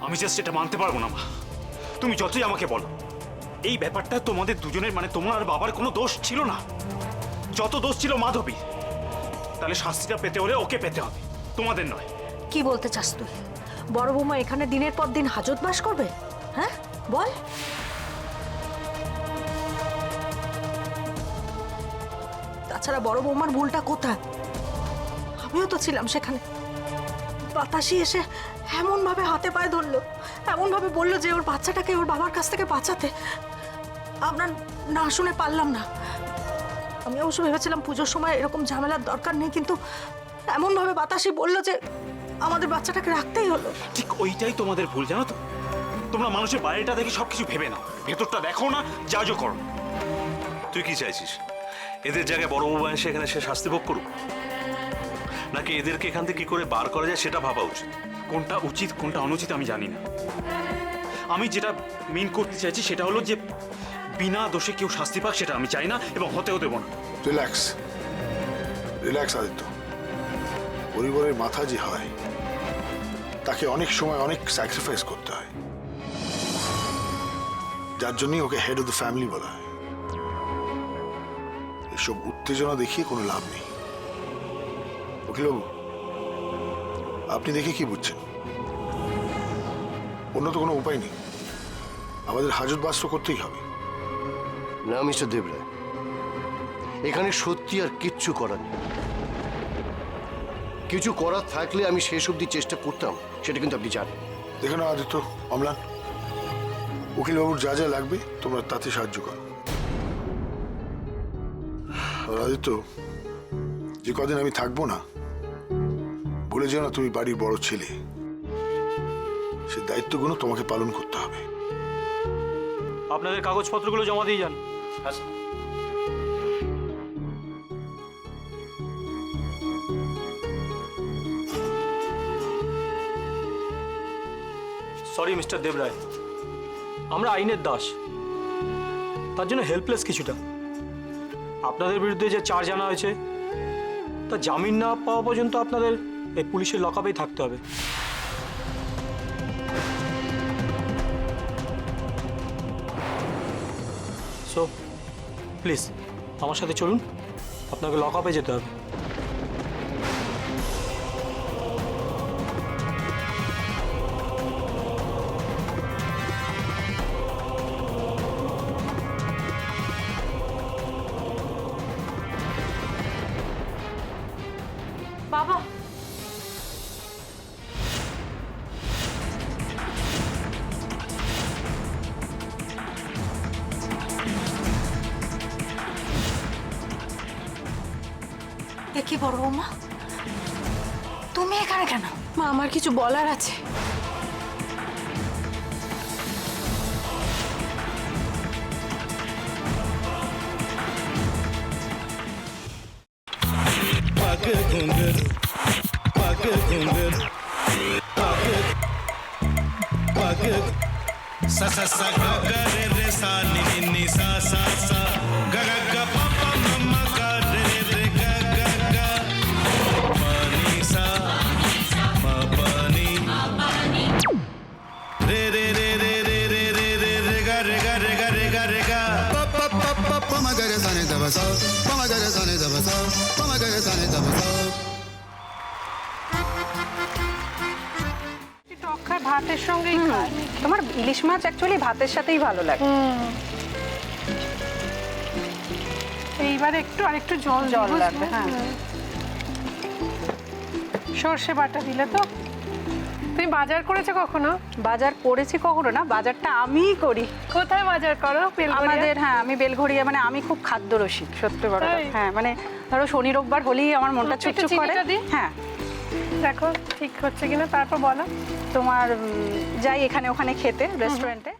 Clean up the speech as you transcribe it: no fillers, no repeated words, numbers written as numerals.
আমি জাস্ট এটা মানতে পারবো না মা। তুমি যতই আমাকে বলো, এই ব্যাপারটা তোমাদের দুজনের মানে তোমার আর বাবার কোনো দোষ ছিল না। যত দোষ ছিল মাধবী। তাহলে শাস্তিটা পেতে হলে ওকে পেতে হবে, তোমাদের নয়। কি বলতে চাস তুই? বড় বৌমা এখানে দিনের পর দিন হাজত বাস করবে? হ্যাঁ বল। তাছাড়া বড় বৌমার ভুলটা কোথায়? আমিও তো ছিলাম সেখানে। বাতাসি এসে এমন ভাবে হাতে পায়ে ধরলো, এমন ভাবে বললো যে ওর বাচ্চাটাকে ওর বাবার কাছ থেকে বাঁচাতে। আমরা না শুনে পারলাম না। আমি অবশ্য ভেবেছিলাম পুজোর সময় এরকম ঝামেলার দরকার নেই, কিন্তু এমন ভাবে বাতাসি বললো যে আমাদের বাচ্চাটাকে রাখতেই হলো। ঠিক ওইটাই তোমাদের ভুল, জানো তো? তোমরা মানুষের বাইরেটা দেখে সবকিছু ভেবে নাও, ভেতরটা দেখো না, জাজও করো। তুই কি চাইছিস? এদের জায়গায় বড় বৌমা এসে এখানে সে শাস্তি ভোগ করুক, নাকি এদেরকে এখান থেকে কি করে বার করা যায় সেটা ভাবা উচিত? কোনটা উচিত কোনটা অনুচিত আমি জানি না। আমি যেটা মেন করতে চাইছি সেটা হলো যে বিনা দোষে কেউ শাস্তি পাক, সেটা আমি চাই না এবং হতেও দেবো না। Relax, relax Aditya. পরিবারের মাথা যে হয় তাকে অনেক সময় অনেক স্যাক্রিফাইস করতে হয়, যার জন্যই ওকে হেড অফ দ্য ফ্যামিলি বলা হয়। এসব উত্তেজনা দেখিয়ে কোনো লাভ নেই। উকিলবাবু, আপনি দেখে কি বুঝছেন? অন্য তো কোনো উপায় নেই, আমাদের হাজত বাস্ত করতেই হবে। না মিস্টার দেবরায়, এখানে সত্যি আর কিচ্ছু করার নেই। কিছু করার থাকলে আমি শেষ অবধি চেষ্টা করতাম, সেটা কিন্তু আপনি জানেন। দেখে নাও আদিত্য, অম্লান, উকিলবাবুর যা যা লাগবে তোমরা তাতে সাহায্য করো। আর আদিত্য, যে কদিন আমি থাকবো না, বলে যেও না তুমি বাড়ির বড় ছেলে। সে দায়িত্বগুলো তোমাকে পালন করতে হবে। আপনাদের কাগজপত্রগুলো জমা দিয়ে যান। সরি মিস্টার দেবরায়, আমরা আইনের দাস, তার জন্য হেল্পলেস কিছুটা। আপনাদের বিরুদ্ধে যে চার্জ আনা হয়েছে তা জামিন না পাওয়া পর্যন্ত আপনাদের এই পুলিশের লকআপেই থাকতে হবে। সো প্লিজ আমার সাথে চলুন, আপনাকে লকআপে যেতে হবে। বাবা, এ কি বড় বৌমা, তুমি এখানে কেন? মা, আমার কিছু বলার আছে। sa sa sa ga ga re re sa ni ni ni sa sa sa ga ga ga pa pa ma ma ga re re ga ga ga pa ni sa ma pa ni re re re re re re re re re ga re ga re ga re ga re ga pa pa pa pa pa ma ga re sa ni da ba sa pa ma ga re sa ni da ba sa pa ma ga re sa ni da ba sa ভাতের সঙ্গেই খায়। তোমার ইলিশ মাছ actually ভাতের সাথেই ভালো লাগে। এইবার একটু আরেকটু জল জল লাগবে। হ্যাঁ, সর্ষে বাটা দিলে তো। তুমি বাজার করেছো কখনো? বাজার করেছি কখনো না, বাজারটা আমিই করি। কোথায় বাজার করো? আমাদের, হ্যাঁ, আমি বেলঘড়িয়া, মানে আমি খুব খাদ্য রসিক, সত্যি বড় কথা। হ্যাঁ, মানে ধরো শনি রোববার হলেই আমার মনটা চুপচুপ করে। হ্যাঁ, দেখো ঠিক হচ্ছে কিনা, তারপর বলো। তোমার যাই এখানে ওখানে খেতে রেস্টুরেন্টে,